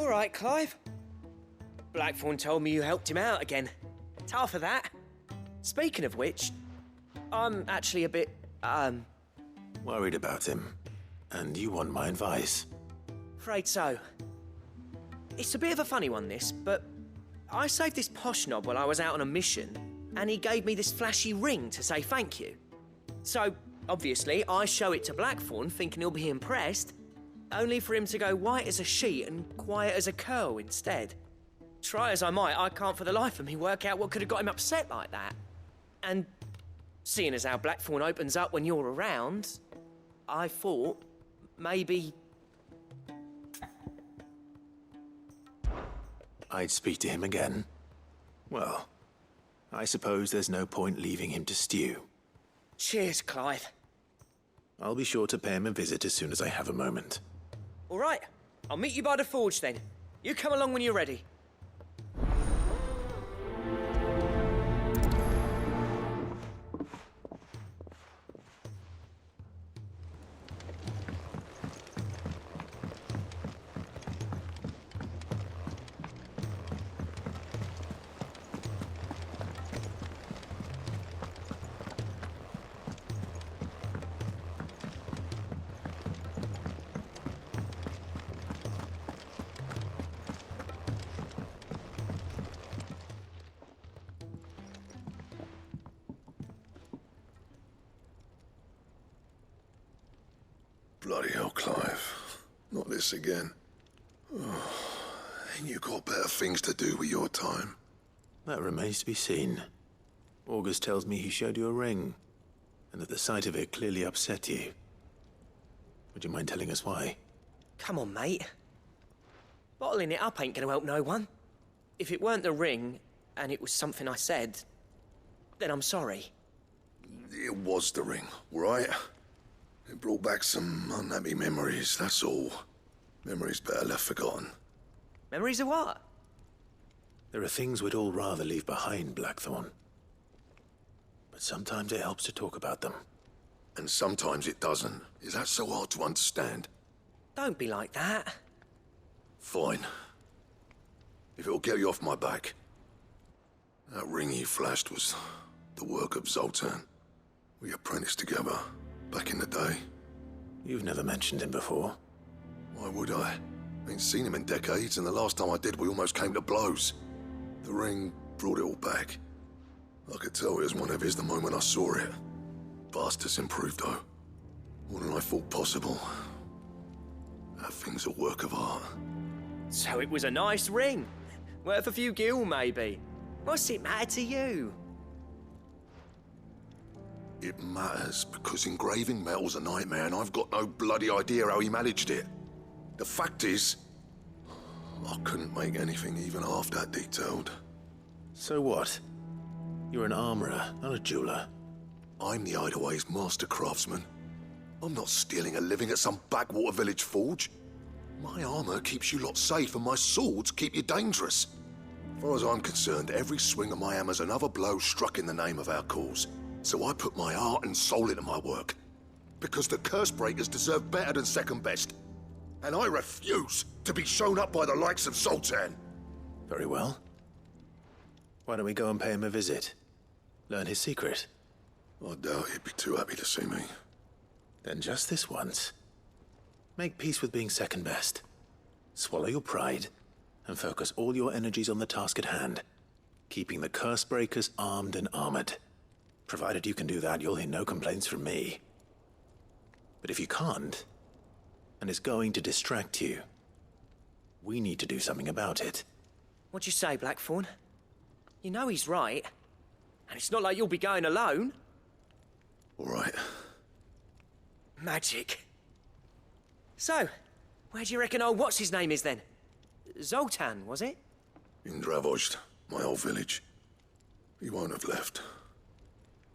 All right, Clive. Blackthorn told me you helped him out again. Tough of that. Speaking of which, I'm actually a bit, Worried about him. And you want my advice? afraid so. It's a bit of a funny one, this, but I saved this posh knob while I was out on a mission, and he gave me this flashy ring to say thank you. So, obviously, I show it to Blackthorn, thinking he'll be impressed, only for him to go white as a sheet and quiet as a curl instead. Try as I might, I can't for the life of me work out what could have got him upset like that. And seeing as how Blackthorn opens up when you're around, I thought maybe... I'd speak to him again. Well, I suppose there's no point leaving him to stew. Cheers, Clive. I'll be sure to pay him a visit as soon as I have a moment. All right, I'll meet you by the forge then. You come along when you're ready. Bloody hell, Clive. Not this again. Oh, ain't you got better things to do with your time? That remains to be seen. August tells me he showed you a ring, and that the sight of it clearly upset you. Would you mind telling us why? Come on, mate. Bottling it up ain't gonna help no one. If it weren't the ring, and it was something I said, then I'm sorry. It was the ring, right? It brought back some unhappy memories, that's all. Memories better left forgotten. Memories of what? There are things we'd all rather leave behind, Blackthorn. But sometimes it helps to talk about them. And sometimes it doesn't. Is that so hard to understand? Don't be like that. Fine. If it'll get you off my back. That ring you flashed was the work of Zoltan. We apprenticed together, back in the day. You've never mentioned him before. Why would I? Ain't seen him in decades, and the last time I did, we almost came to blows. The ring brought it all back. I could tell it was one of his the moment I saw it. Bastard's improved, though. More than I thought possible. That thing's a work of art. So it was a nice ring. Worth a few gil, maybe. What's it matter to you? It matters because engraving metal's a nightmare, and I've got no bloody idea how he managed it. The fact is, I couldn't make anything even half that detailed. So what? You're an armorer, not a jeweler. I'm the Hideaway's master craftsman. I'm not stealing a living at some backwater village forge. My armor keeps you lot safe, and my swords keep you dangerous. As far as I'm concerned, every swing of my hammer's another blow struck in the name of our cause. So I put my heart and soul into my work. Because the curse breakers deserve better than second best. And I refuse to be shown up by the likes of Zoltan. Very well. Why don't we go and pay him a visit? Learn his secret. I doubt he'd be too happy to see me. Then just this once. Make peace with being second best. Swallow your pride, and focus all your energies on the task at hand. Keeping the curse breakers armed and armored. Provided you can do that, you'll hear no complaints from me. But if you can't, and it's going to distract you, we need to do something about it. What'd you say, Blackthorn? You know he's right. And it's not like you'll be going alone. All right. Magic. So, where do you reckon old what's-his-name is then? Zoltan, was it? In Dravozd, my old village. He won't have left.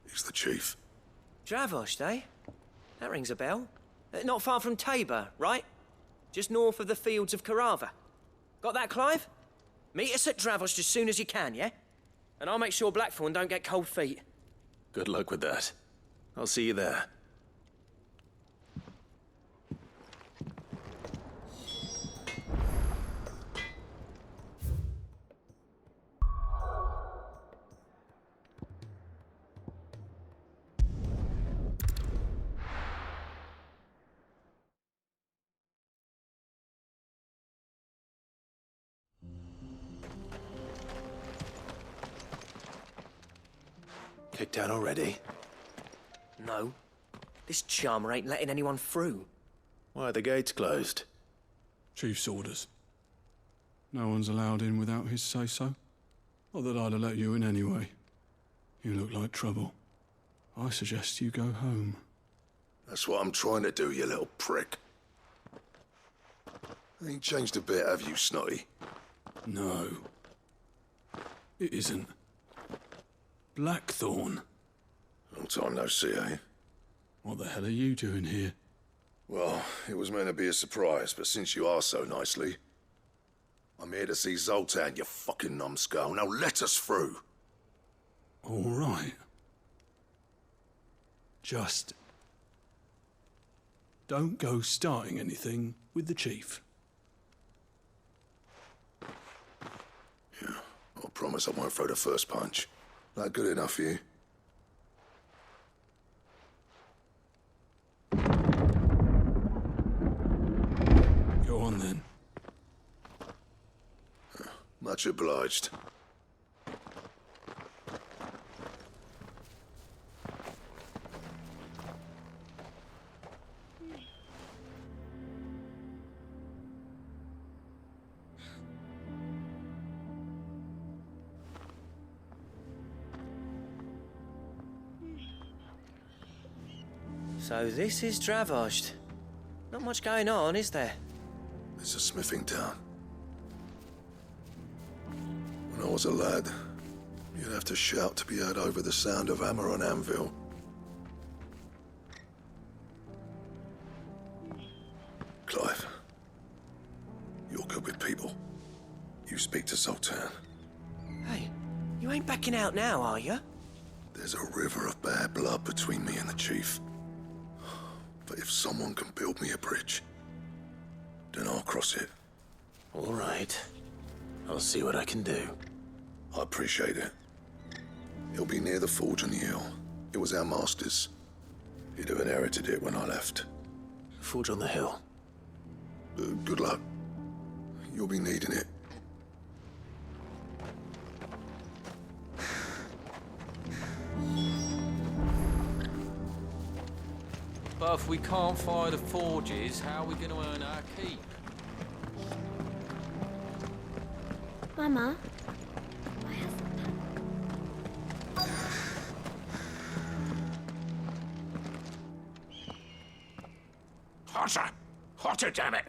He's the chief. Dravozd, eh? That rings a bell. Not far from Tabor, right? Just north of the fields of Carava. Got that, Clive? Meet us at Dravozd as soon as you can, yeah? And I'll make sure Blackthorn don't get cold feet. Good luck with that. I'll see you there. Kicked out already? No. This charmer ain't letting anyone through. Why are the gates closed? Chief's orders. No one's allowed in without his say-so. Not that I'd have let you in anyway. You look like trouble. I suggest you go home. That's what I'm trying to do, you little prick. Ain't changed a bit, have you, Snotty? No. It isn't. Blackthorn. Long time no see, eh? What the hell are you doing here? Well, it was meant to be a surprise, but since you are so nicely, I'm here to see Zoltan, you fucking numbskull. Now let us through. All right. Just don't go starting anything with the chief. Yeah, I promise I won't throw the first punch. That good enough for you? Go on then. Much obliged. So this is Dravosht. Not much going on, is there? It's a smithing town. When I was a lad, you'd have to shout to be heard over the sound of hammer on anvil. Clive, you're good with people. You speak to Zoltan. Hey, you ain't backing out now, are you? There's a river of bad blood between me and the chief. But if someone can build me a bridge, then I'll cross it. All right. I'll see what I can do. I appreciate it. It'll be near the forge on the hill. It was our master's. He'd have inherited it when I left. Forge on the hill. Good luck. You'll be needing it. But if we can't fire the forges, how are we going to earn our keep? Mama, why hasn't Hotter! Hotter, damn it!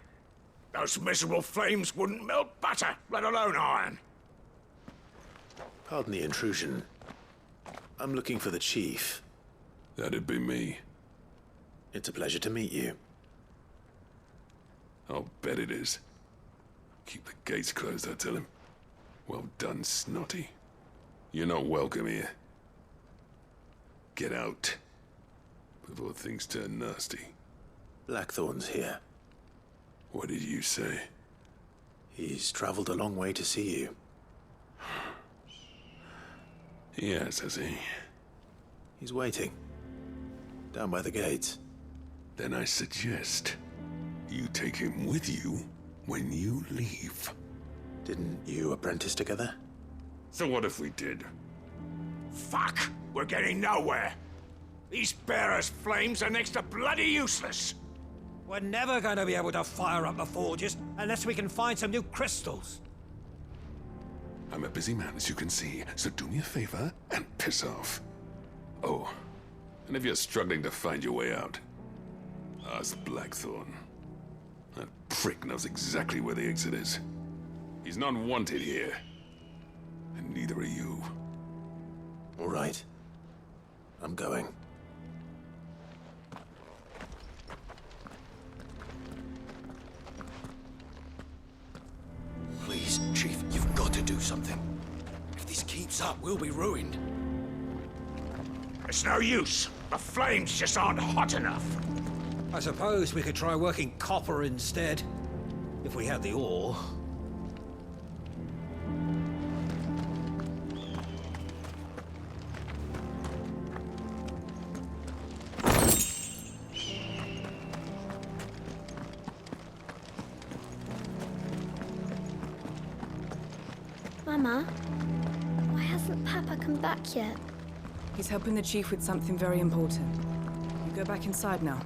Those miserable flames wouldn't melt butter, let alone iron. Pardon the intrusion. I'm looking for the chief. That'd be me. It's a pleasure to meet you. I'll bet it is. Keep the gates closed, I tell him. Well done, Snotty. You're not welcome here. Get out before things turn nasty. Blackthorn's here. What did you say? He's traveled a long way to see you. Yes, has he? He's waiting. Down by the gates. Then I suggest you take him with you when you leave. Didn't you apprentice together? So what if we did? Fuck! We're getting nowhere. These bearers' flames are next to bloody useless. We're never going to be able to fire up the forges unless we can find some new crystals. I'm a busy man, as you can see, so do me a favor and piss off. Oh, and if you're struggling to find your way out, ask Blackthorn. That prick knows exactly where the exit is. He's not wanted here. And neither are you. All right. I'm going. Please, Chief, you've got to do something. If this keeps up, we'll be ruined. It's no use. The flames just aren't hot enough. I suppose we could try working copper instead, if we had the ore. Mama, why hasn't Papa come back yet? He's helping the chief with something very important. You go back inside now.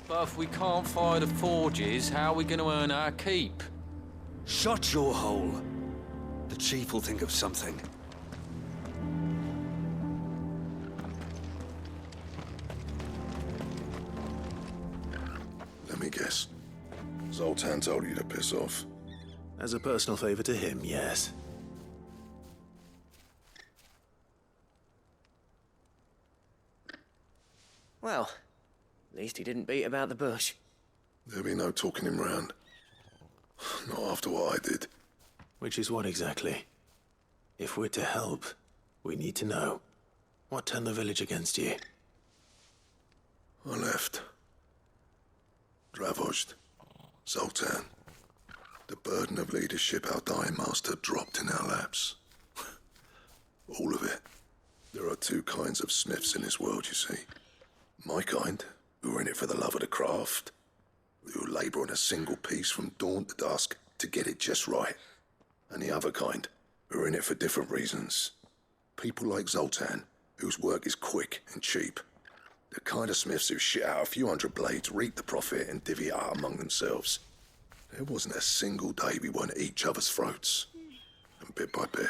But if we can't fire the forges, how are we going to earn our keep? Shut your hole. The chief will think of something. Let me guess. Zoltan told you to piss off. As a personal favor to him, yes. Well, at least he didn't beat about the bush. There'll be no talking him round. Not after what I did. Which is what exactly? If we're to help, we need to know. What turned the village against you? I left. Dravozd. Zoltan. The burden of leadership our dying master dropped in our laps. All of it. There are two kinds of smiths in this world, you see. My kind, who are in it for the love of the craft, who labour on a single piece from dawn to dusk to get it just right. And the other kind, who are in it for different reasons. People like Zoltan, whose work is quick and cheap. The kind of smiths who shit out a few hundred blades, reap the profit, and divvy it out among themselves. There wasn't a single day we weren't at each other's throats. And bit by bit,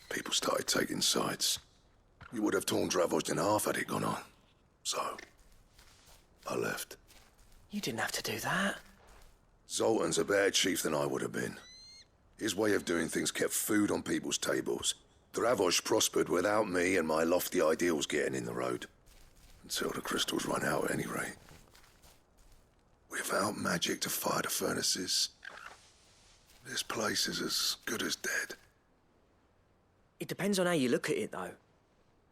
people started taking sides. You would have torn Dravozd in half had it gone on. So, I left. You didn't have to do that. Zoltan's a better chief than I would have been. His way of doing things kept food on people's tables. Dravozd prospered without me and my lofty ideals getting in the road. Until the crystals run out at any rate. Without magic to fire the furnaces, this place is as good as dead. It depends on how you look at it, though.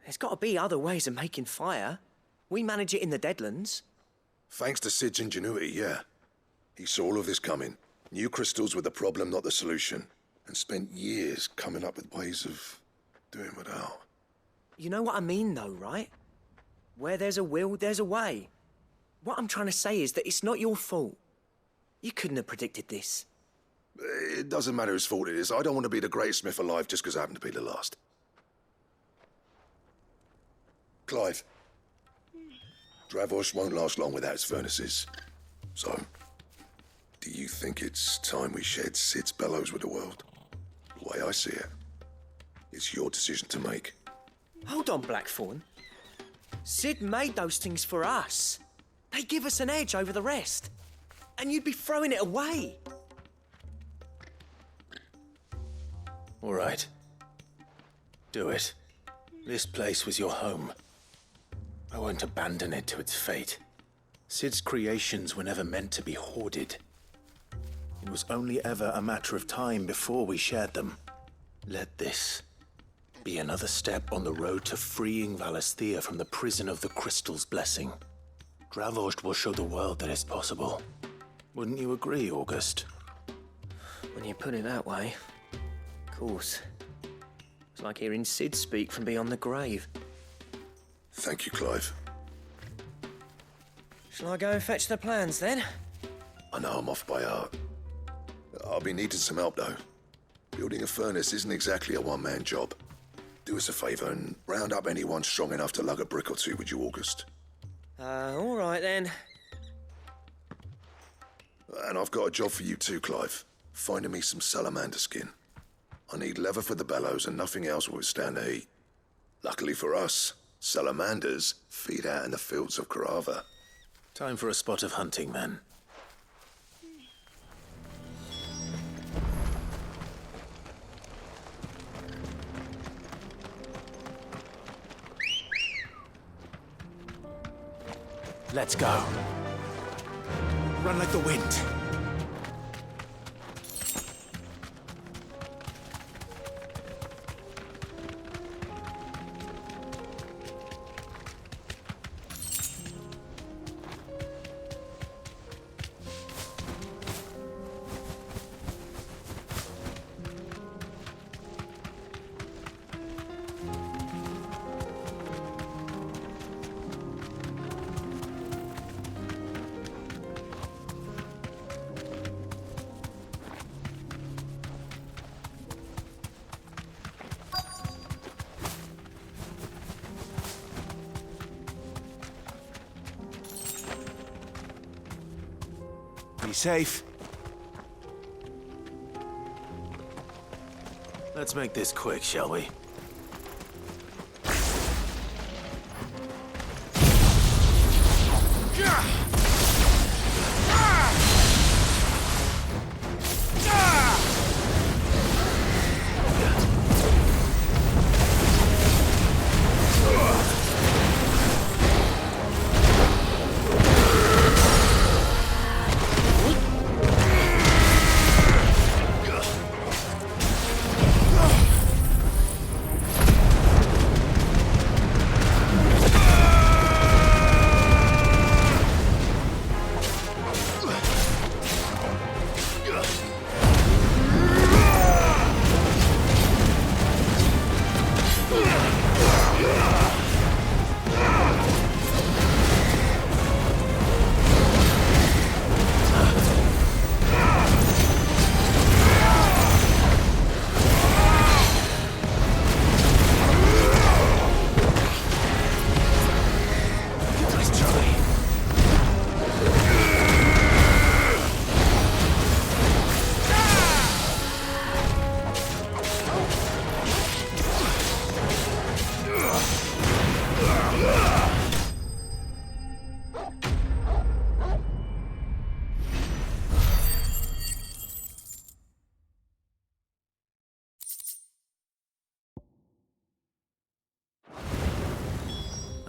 There's got to be other ways of making fire. We manage it in the Deadlands. Thanks to Sid's ingenuity, yeah. He saw all of this coming. Knew crystals were the problem, not the solution. And spent years coming up with ways of doing without. You know what I mean, though, right? Where there's a will, there's a way. What I'm trying to say is that it's not your fault. You couldn't have predicted this. It doesn't matter whose fault it is. I don't want to be the greatest smith alive just because I happen to be the last. Clive. Dravozd won't last long without his furnaces. So, do you think it's time we shared Sid's bellows with the world? The way I see it, it's your decision to make. Hold on, Blackthorn. Sid made those things for us. They give us an edge over the rest. And you'd be throwing it away. All right. Do it. This place was your home. I won't abandon it to its fate. Sid's creations were never meant to be hoarded. It was only ever a matter of time before we shared them. Let this be another step on the road to freeing Valisthea from the prison of the Crystal's blessing. Dravozd will show the world that it's possible. Wouldn't you agree, August? When you put it that way, of course. It's like hearing Sid speak from beyond the grave. Thank you, Clive. Shall I go and fetch the plans, then? I know I'm off by heart. I'll be needing some help, though. Building a furnace isn't exactly a one-man job. Do us a favour and round up anyone strong enough to lug a brick or two, would you, August? All right, then. And I've got a job for you too, Clive. Finding me some salamander skin. I need leather for the bellows and nothing else will withstand the heat. Luckily for us, salamanders feed out in the fields of Karava. Time for a spot of hunting, then. Let's go. Run like the wind. safe. Let's make this quick, shall we?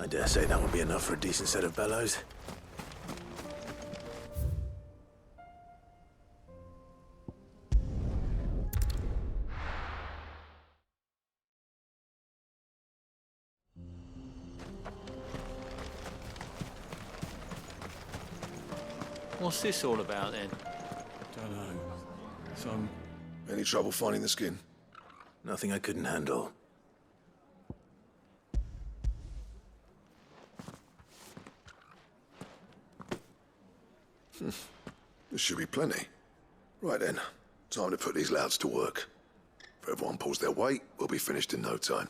I dare say that would be enough for a decent set of bellows. What's this all about then? Don't know. Any trouble finding the skin? Nothing I couldn't handle. There should be plenty. Right then, time to put these louds to work. If everyone pulls their weight, we'll be finished in no time.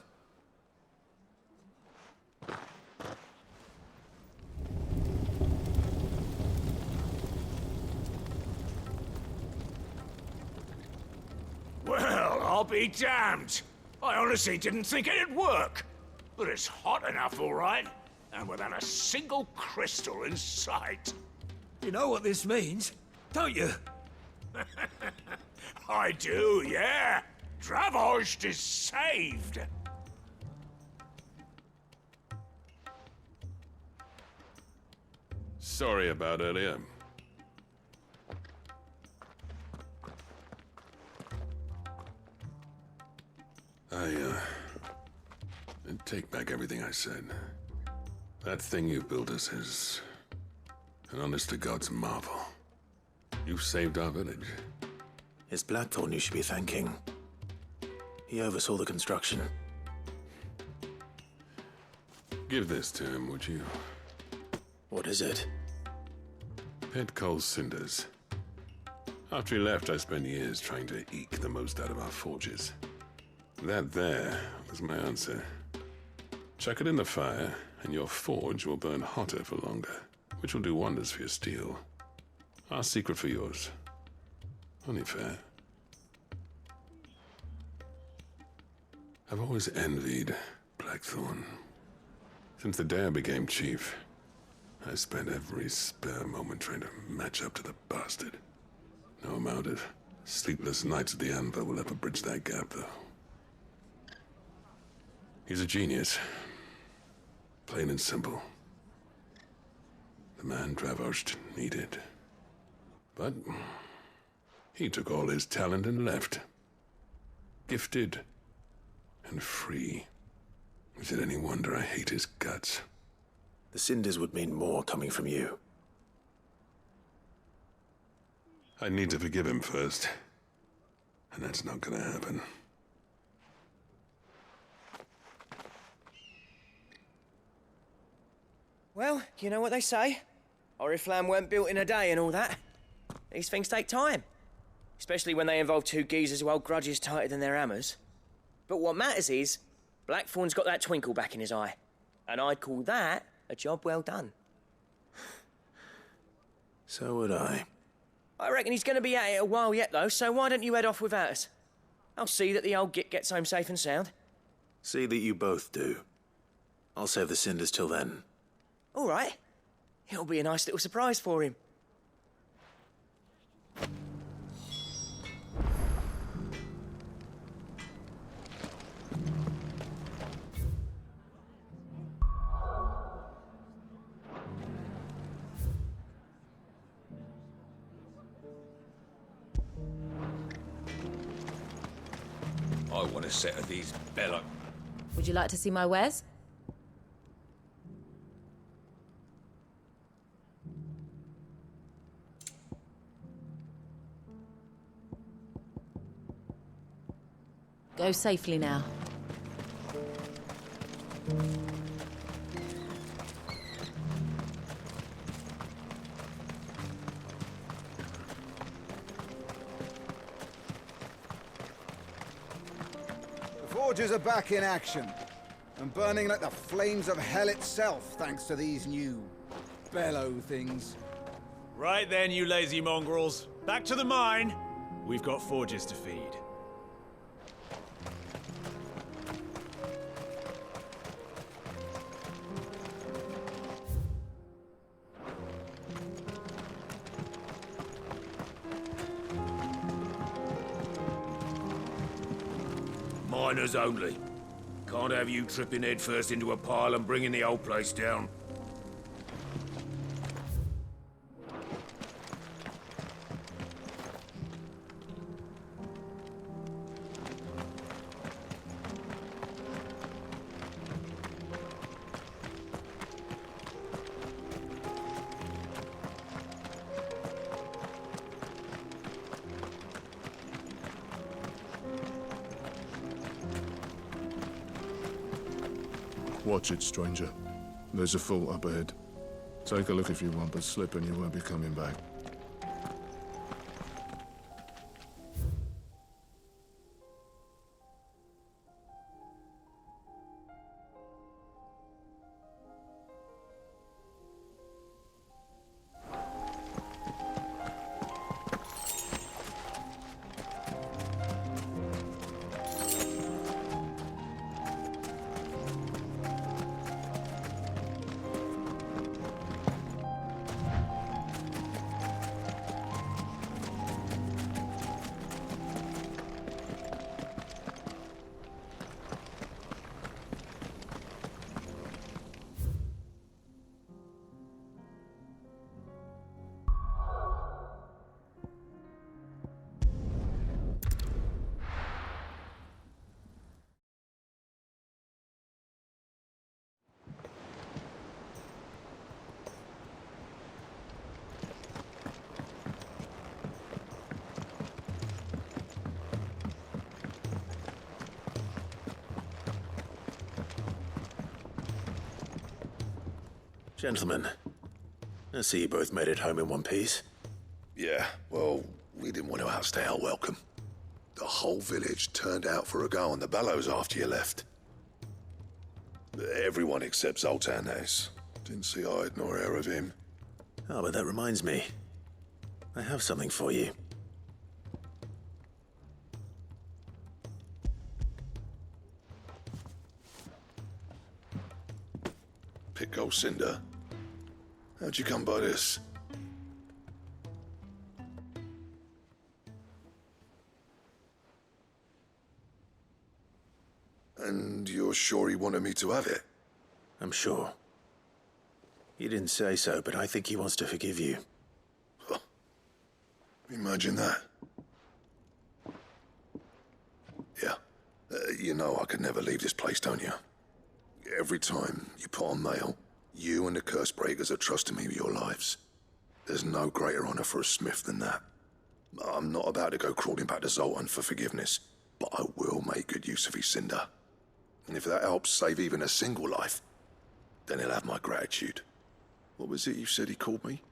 Well, I'll be damned. I honestly didn't think it'd work. But it's hot enough, all right. And without a single crystal in sight. You know what this means, don't you? I do, yeah. Dravost is saved. Sorry about earlier. I take back everything I said. That thing you built us is an honest-to-God's marvel. You saved our village. It's Blackthorn you should be thanking. He oversaw the construction. Give this to him, would you? What is it? Pet Cole's cinders. After he left, I spent years trying to eke the most out of our forges. That there was my answer. Chuck it in the fire, and your forge will burn hotter for longer, which will do wonders for your steel. Our secret for yours. Only fair. I've always envied Blackthorn. Since the day I became chief, I spent every spare moment trying to match up to the bastard. No amount of sleepless nights at the anvil will ever bridge that gap, though. He's a genius. Plain and simple. The man Dravost needed. But he took all his talent and left. Gifted and free. Is it any wonder I hate his guts? The cinders would mean more coming from you. I need to forgive him first. And that's not gonna happen. Well, you know what they say. Oriflamme weren't built in a day and all that. These things take time. Especially when they involve two geezers who hold grudges tighter than their hammers. But what matters is, Blackthorn's got that twinkle back in his eye. And I'd call that a job well done. So would I. I reckon he's going to be at it a while yet, though, so why don't you head off without us? I'll see that the old git gets home safe and sound. See that you both do. I'll save the cinders till then. All right. It'll be a nice little surprise for him. I want a set of these bellow. Would you like to see my wares? Go safely now. The forges are back in action, and burning like the flames of hell itself, thanks to these new bellow things. Right then, you lazy mongrels. Back to the mine. We've got forges to feed. Miners only. Can't have you tripping headfirst into a pile and bringing the whole place down. Watch it, stranger. There's a fault up ahead. Take a look if you want, but slip and you won't be coming back. Gentlemen, I see you both made it home in one piece. Yeah, well, we didn't want to outstay our welcome. The whole village turned out for a go on the bellows after you left. Everyone except Zoltan has. Didn't see hide nor hair of him. Oh, but that reminds me. I have something for you. Pick old Cinder. How'd you come by this? And you're sure he wanted me to have it? I'm sure. He didn't say so, but I think he wants to forgive you. Huh. Imagine that. Yeah. You know I could never leave this place, don't you? Every time you put on mail, you and the curse breakers are trusting me with your lives. There's no greater honor for a smith than that. I'm not about to go crawling back to Zoltan for forgiveness, but I will make good use of his cinder. And if that helps save even a single life, then he'll have my gratitude. What was it you said he called me?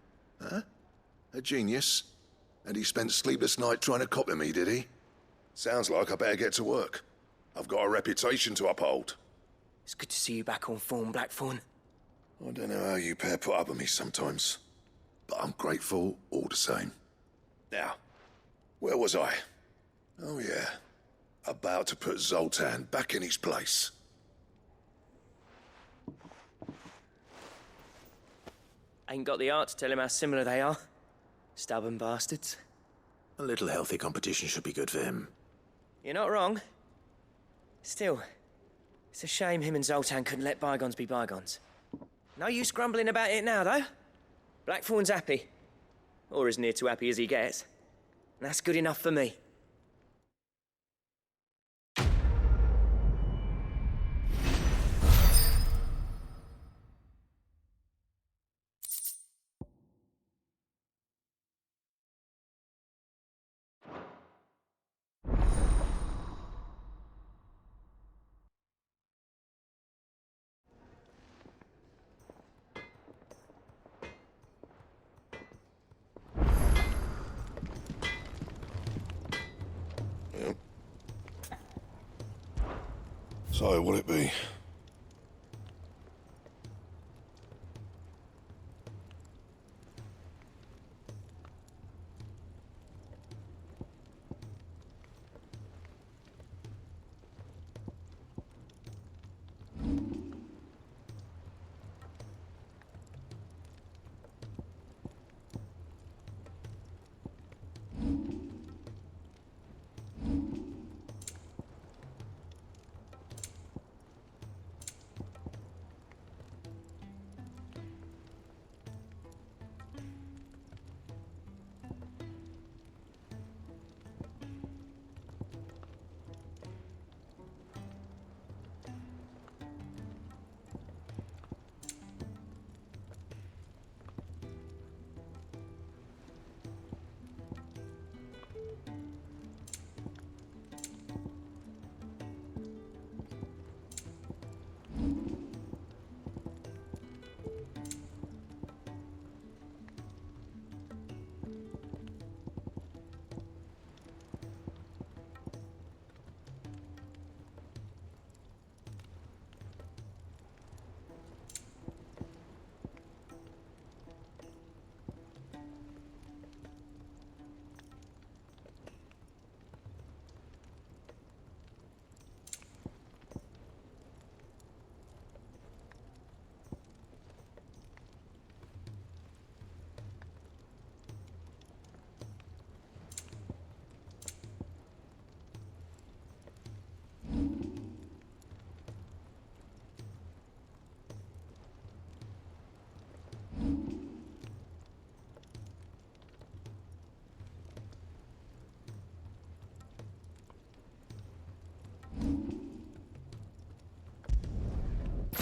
Huh? A genius? And he spent sleepless night trying to copy me, did he? Sounds like I better get to work. I've got a reputation to uphold. It's good to see you back on form, Blackthorn. I don't know how you pair put up with me sometimes, but I'm grateful all the same. Now, where was I? Oh yeah, about to put Zoltan back in his place. Ain't got the art to tell him how similar they are. Stubborn bastards. A little healthy competition should be good for him. You're not wrong. Still, it's a shame him and Zoltan couldn't let bygones be bygones. No use grumbling about it now, though. Blackthorn's happy. Or as near to happy as he gets. And that's good enough for me. So, will it be?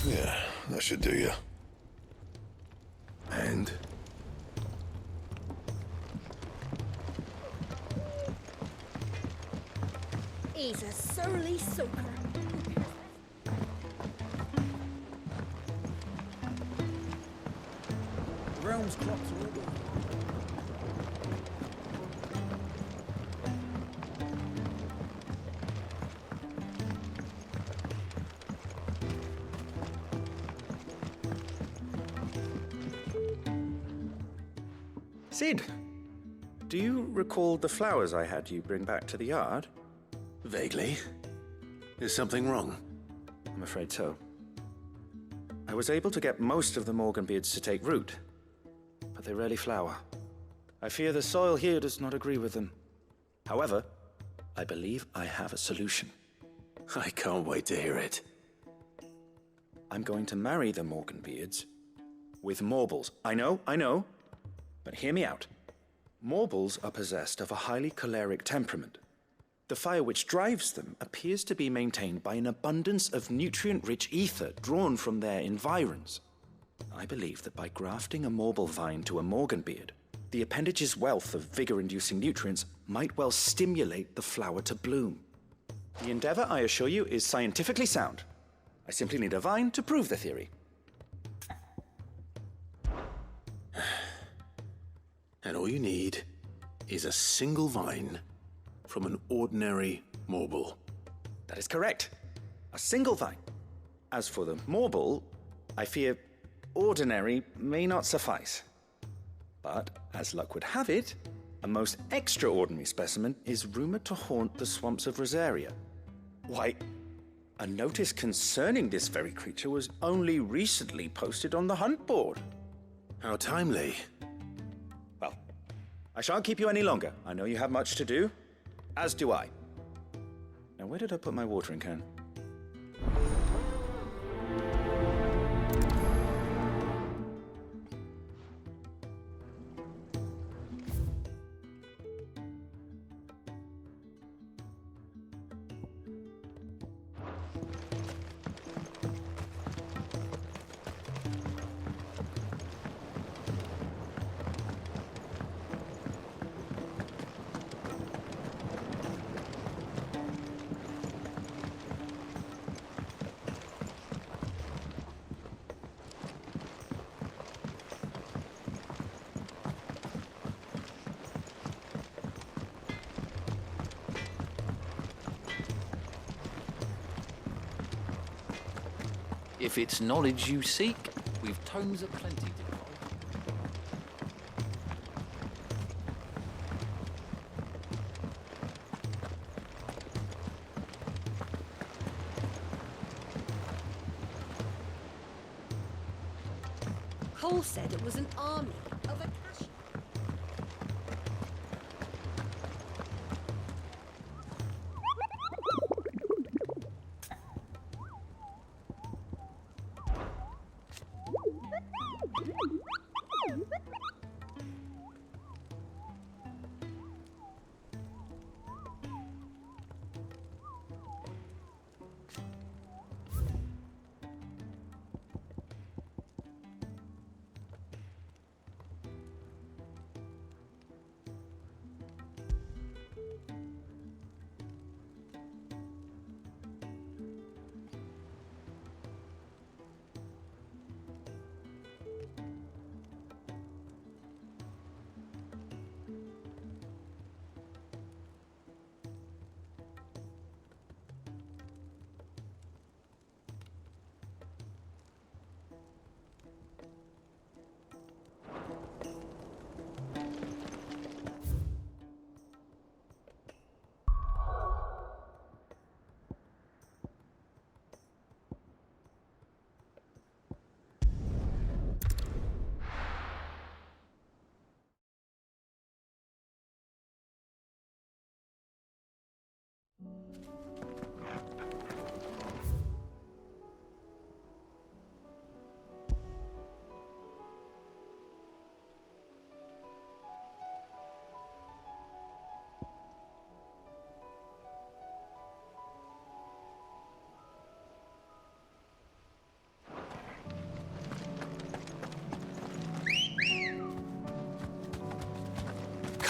Yeah, that should do you. And? He's a surly soaker. Realm's crops are all good. Sid, do you recall the flowers I had you bring back to the yard? Vaguely. Is something wrong? I'm afraid so. I was able to get most of the Morganbeards to take root, but they rarely flower. I fear the soil here does not agree with them. However, I believe I have a solution. I can't wait to hear it. I'm going to marry the Morganbeards with Morbles. I know, but hear me out. Morbles are possessed of a highly choleric temperament. The fire which drives them appears to be maintained by an abundance of nutrient-rich ether drawn from their environs. I believe that by grafting a Morble vine to a Morganbeard, the appendage's wealth of vigor-inducing nutrients might well stimulate the flower to bloom. The endeavor, I assure you, is scientifically sound. I simply need a vine to prove the theory. And all you need is a single vine from an ordinary Morble. That is correct. A single vine. As for the Morble, I fear ordinary may not suffice. But, as luck would have it, A most extraordinary specimen is rumored to haunt the swamps of Rosaria. Why, a notice concerning this very creature was only recently posted on the hunt board. How timely. Well, I shan't keep you any longer. I know you have much to do, as do I. Now, where did I put my watering can? If it's knowledge you seek, we've tomes aplenty to find. Cole said it was an army of Akashi.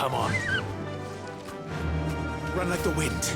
Come on. Run like the wind.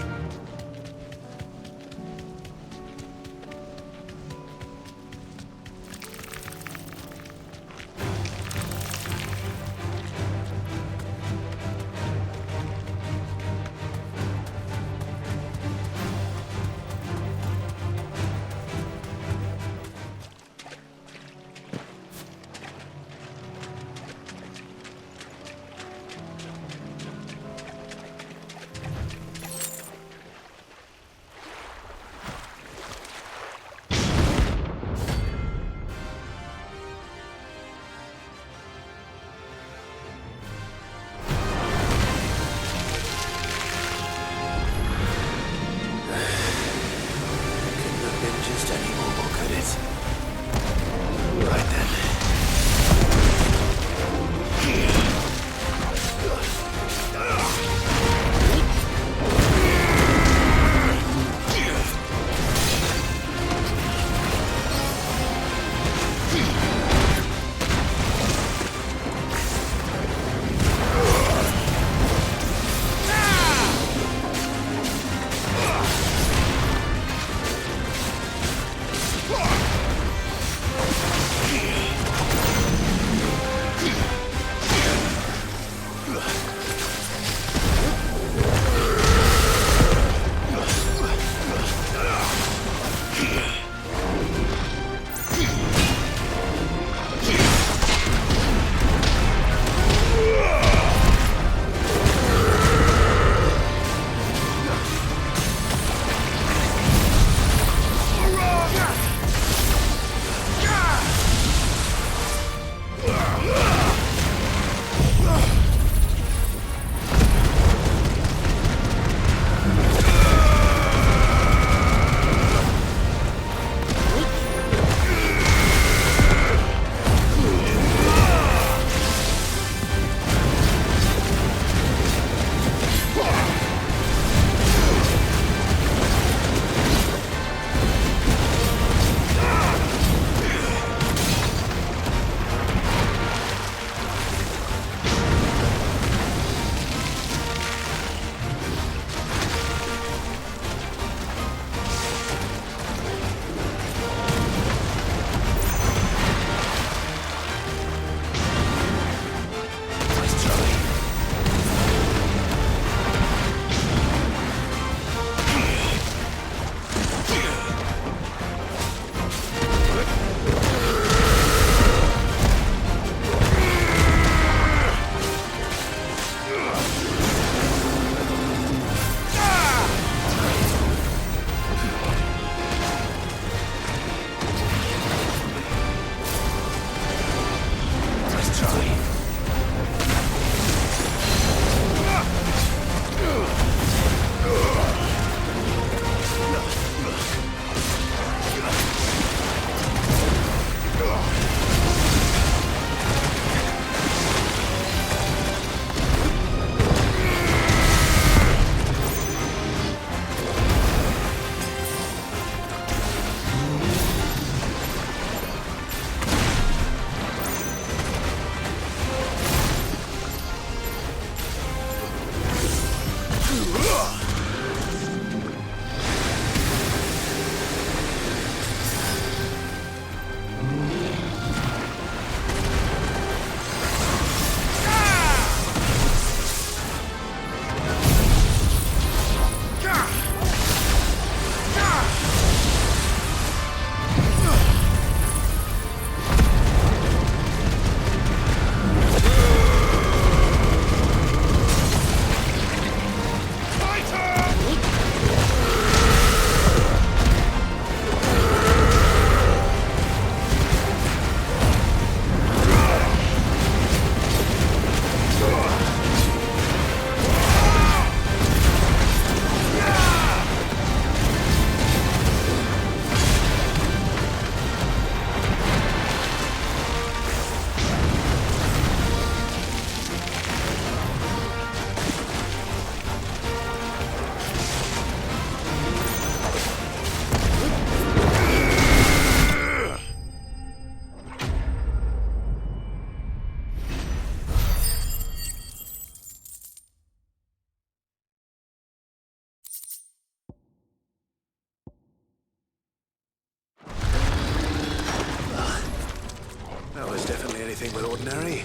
but ordinary.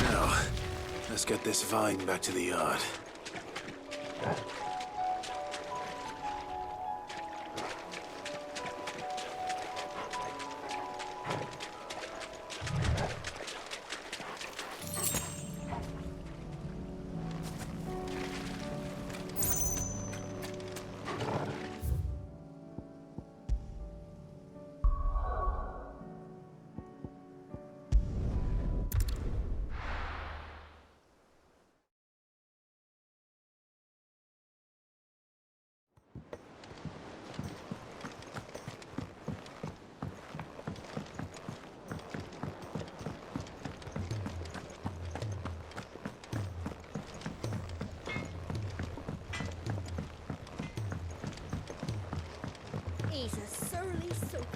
Now, let's get this vine back to the yard. He's a surly soaker.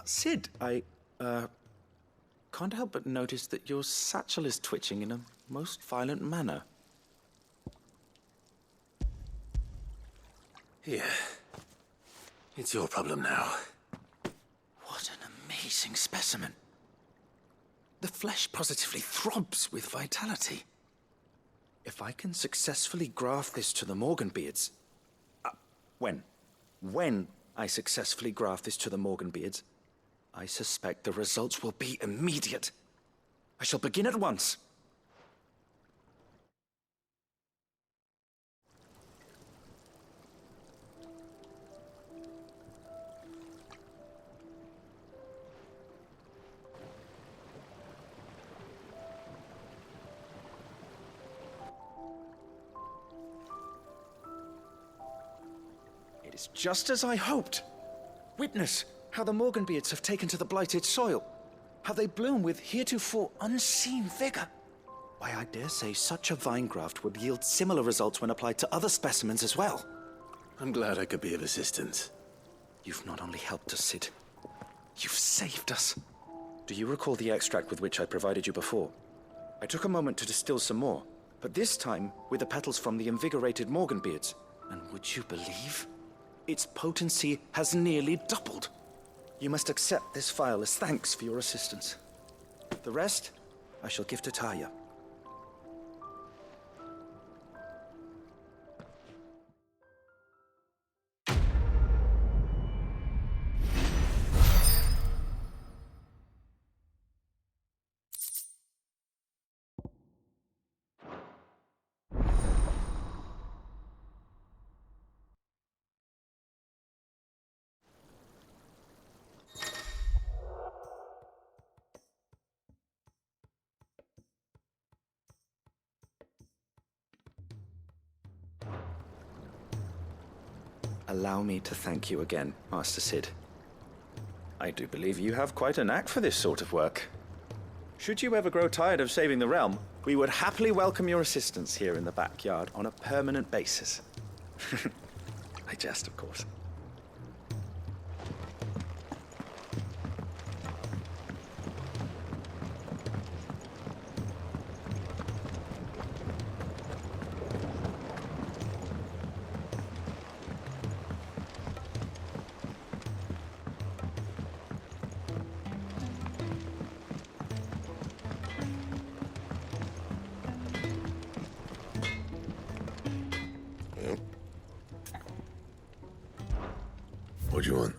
Sid, I can't help but notice that your satchel is twitching in a most violent manner. Here. It's your problem now. What an amazing specimen. The flesh positively throbs with vitality. If I can successfully graft this to the Morganbeards... When I successfully graft this to the Morganbeards, I suspect the results will be immediate. I shall begin at once. It is just as I hoped. Witness how the Morganbeards have taken to the blighted soil. How they bloom with heretofore unseen vigor. Why, I dare say such a vine graft would yield similar results when applied to other specimens as well. I'm glad I could be of assistance. You've not only helped us, Sid, you've saved us. Do you recall the extract with which I provided you before? I took a moment to distill some more, but this time with the petals from the invigorated Morganbeards. And would you believe? Its potency has nearly doubled. You must accept this vial as thanks for your assistance. The rest, I shall give to Taya. Allow me to thank you again, Master Sid. I do believe you have quite a knack for this sort of work. Should you ever grow tired of saving the realm, we would happily welcome your assistance here in the backyard on a permanent basis. I jest, of course. What do you want?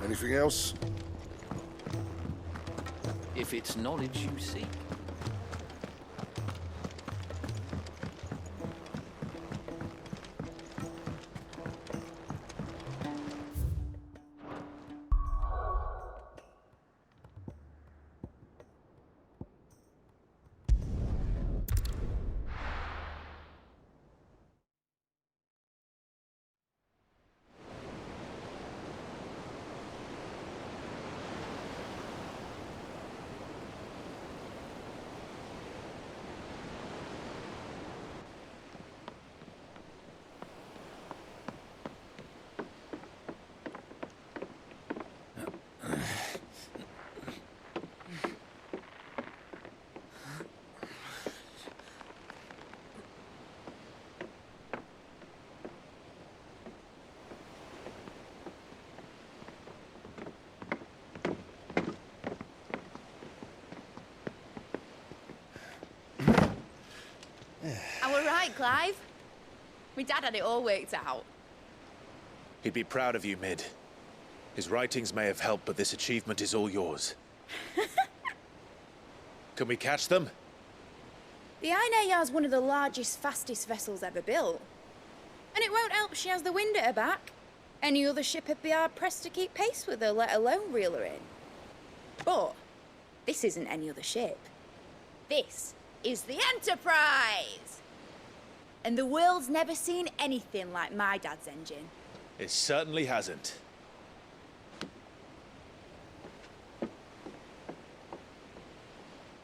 Anything else? If it's knowledge you seek. right, Clive. My dad had it all worked out. He'd be proud of you, Mid. His writings may have helped, but this achievement is all yours. Can we catch them? The Ainayar's one of the largest, fastest vessels ever built. And it won't help she has the wind at her back. Any other ship would be hard-pressed to keep pace with her, let alone reel her in. But this isn't any other ship. This is the Enterprise! And the world's never seen anything like my dad's engine. It certainly hasn't.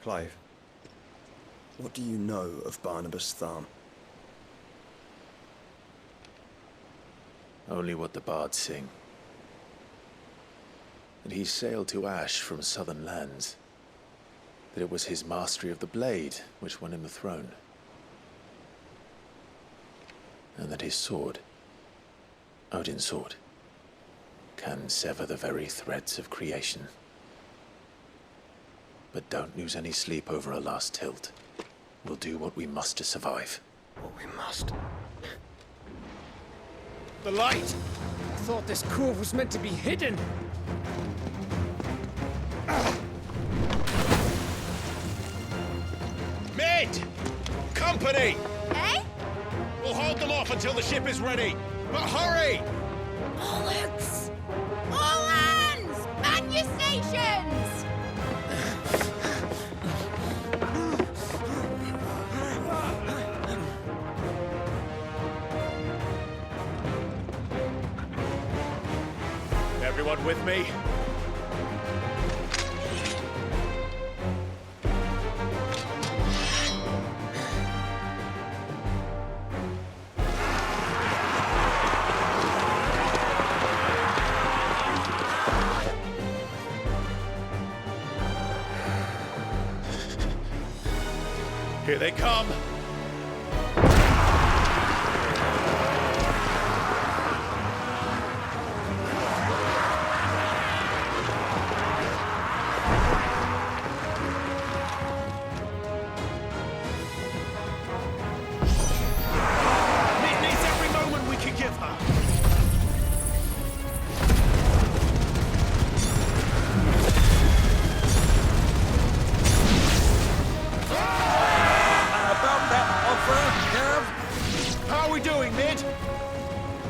Clive, what do you know of Barnabas Thumb? Only what the bards sing. That he sailed to Ash from southern lands. That it was his mastery of the blade which won him the throne. And that his sword, Odin's sword, can sever the very threads of creation. But don't lose any sleep over a last tilt. We'll do what we must to survive. What we must. The light! I thought this cove was meant to be hidden. Mid! Company! Eh? We'll hold them off until the ship is ready. But hurry! Bollocks! All hands! Man your stations! Everyone with me? Here they come!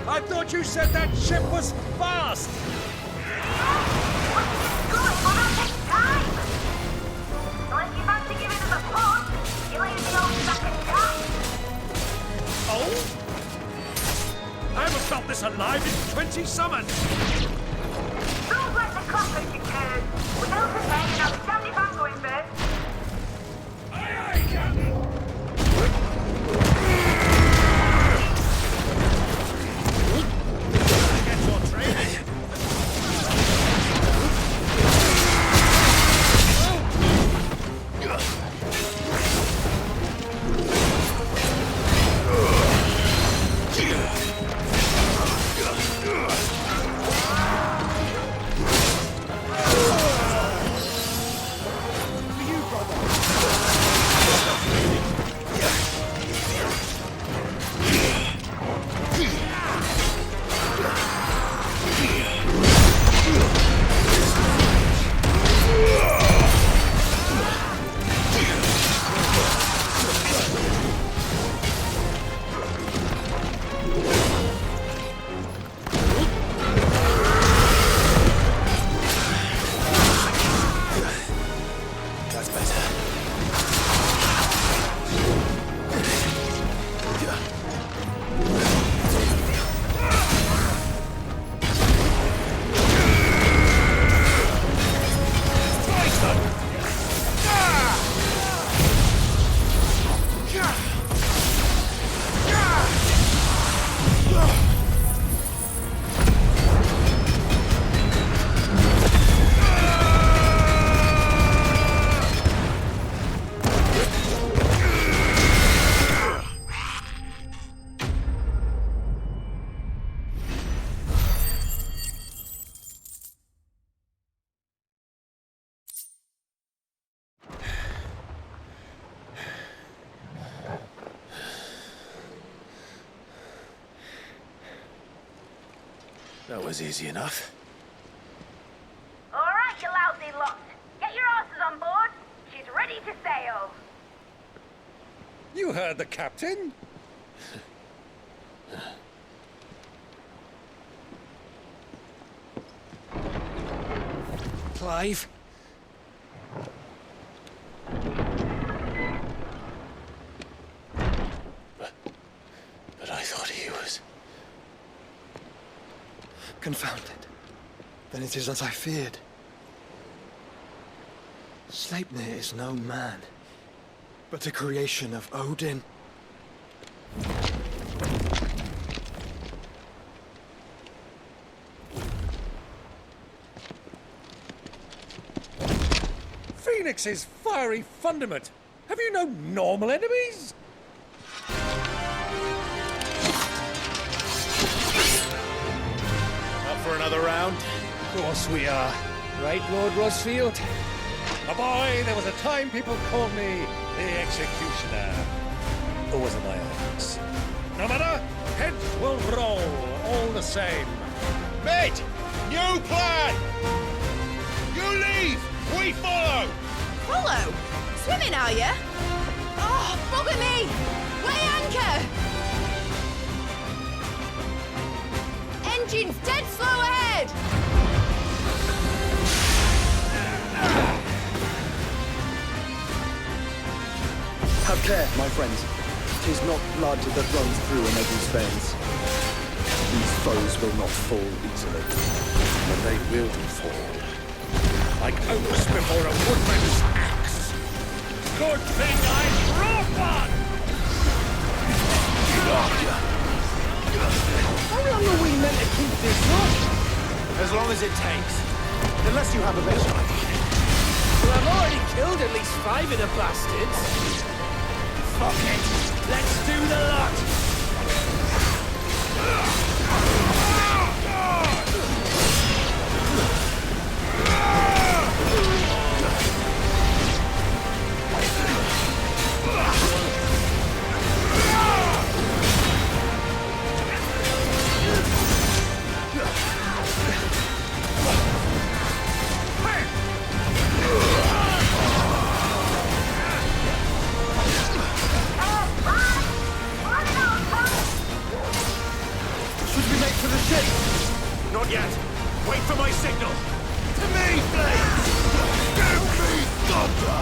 I thought you said that ship was fast! Oh? I haven't felt this alive in 20 summons! Don't let the clock open, Kurt. Without the bed, and I'll stand if I'm going first. Aye, aye, Captain! That was easy enough. All right, you lousy lot. Get your asses on board. She's ready to sail. You heard the captain? Clive? But I thought he was... Confounded. Then it is as I feared. Sleipnir is no man, but a creation of Odin. Phoenix's fiery fundament. Have you no normal enemies? Up for another round? Of course we are. Right, Lord Rosfield? A boy, there was a time people called me the Executioner. Or was it my axe? No matter, heads will roll, all the same. Mate! New plan! You leave! We follow! Follow? Swimming, are you? Oh, bugger me! Weigh anchor! Engine's dead slow ahead! Have care, my friends. 'Tis not blood that runs through an enemy's veins. These foes will not fall easily. But they will fall. Like oaks before a woodman's axe. Good thing I brought one! How long are we meant to keep this up? As long as it takes. Unless you have a better idea. Well, I've already killed at least 5 of the bastards. Fuck it! Let's do the lot! Not yet. Wait for my signal. To me, Blades! Give me thunder!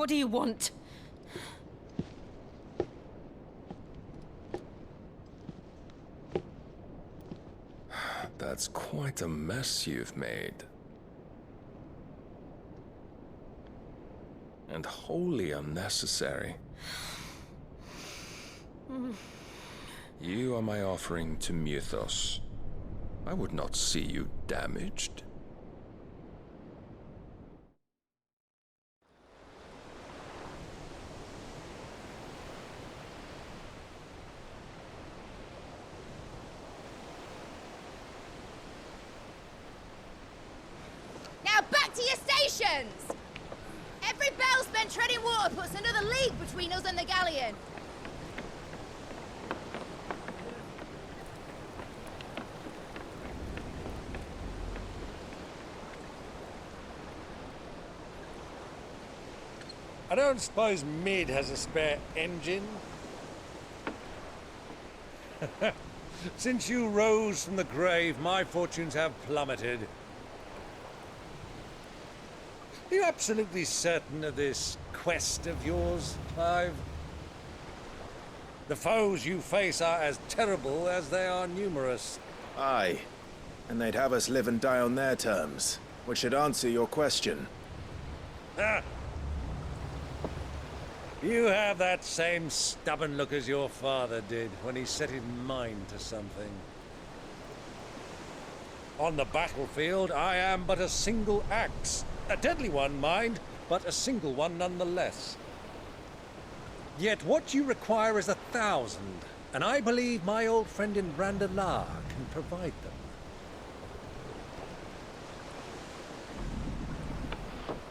What do you want? That's quite a mess you've made. And wholly unnecessary. You are my offering to Mythos. I would not see you damaged. Now back to your stations! Every bell spent treading water puts another league between us and the galleon. I don't suppose Mid has a spare engine? Since you rose from the grave, my fortunes have plummeted. Are you absolutely certain of this quest of yours, Clive? The foes you face are as terrible as they are numerous. Aye. And they'd have us live and die on their terms, which should answer your question. Ah. You have that same stubborn look as your father did when he set his mind to something. On the battlefield, I am but a single axe. A deadly one, mind, but a single one nonetheless. Yet what you require is 1,000, and I believe my old friend in Randalar can provide them.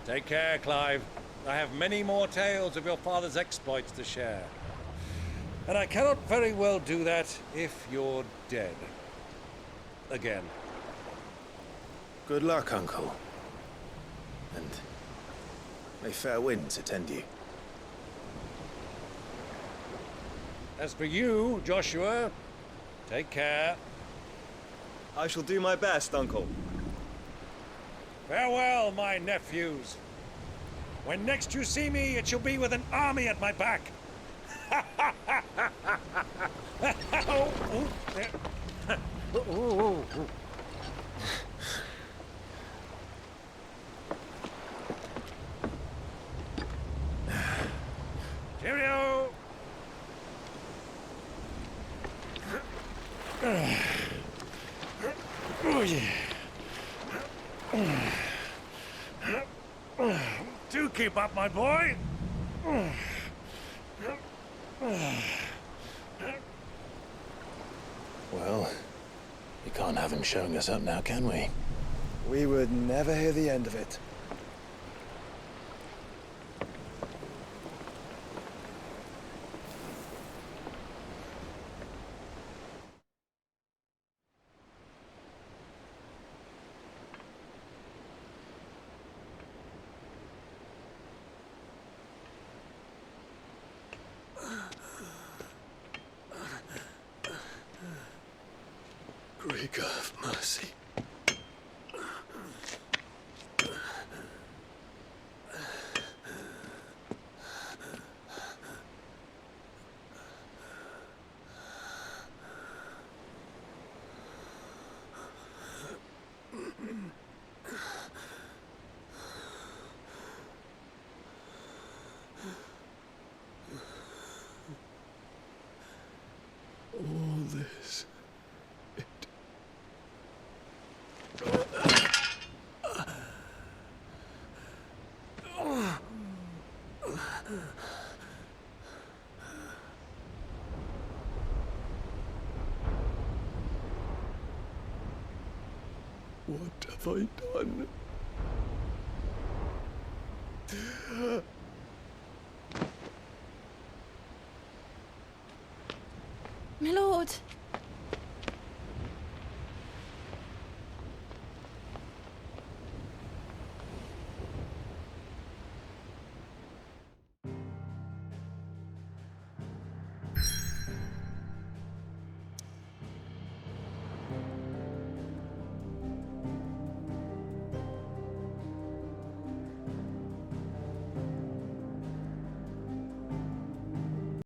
Take care, Clive. I have many more tales of your father's exploits to share. And I cannot very well do that if you're dead. Again. Good luck, Uncle. And may fair winds attend you. As for you, Joshua, take care. I shall do my best, Uncle. Farewell, my nephews. When next you see me, it shall be with an army at my back. Cheerio! Oh, yeah. Do keep up, my boy. Well, we can't have him showing us up now, can we? We would never hear the end of it. Great God of mercy. All this. What have I done? My lord.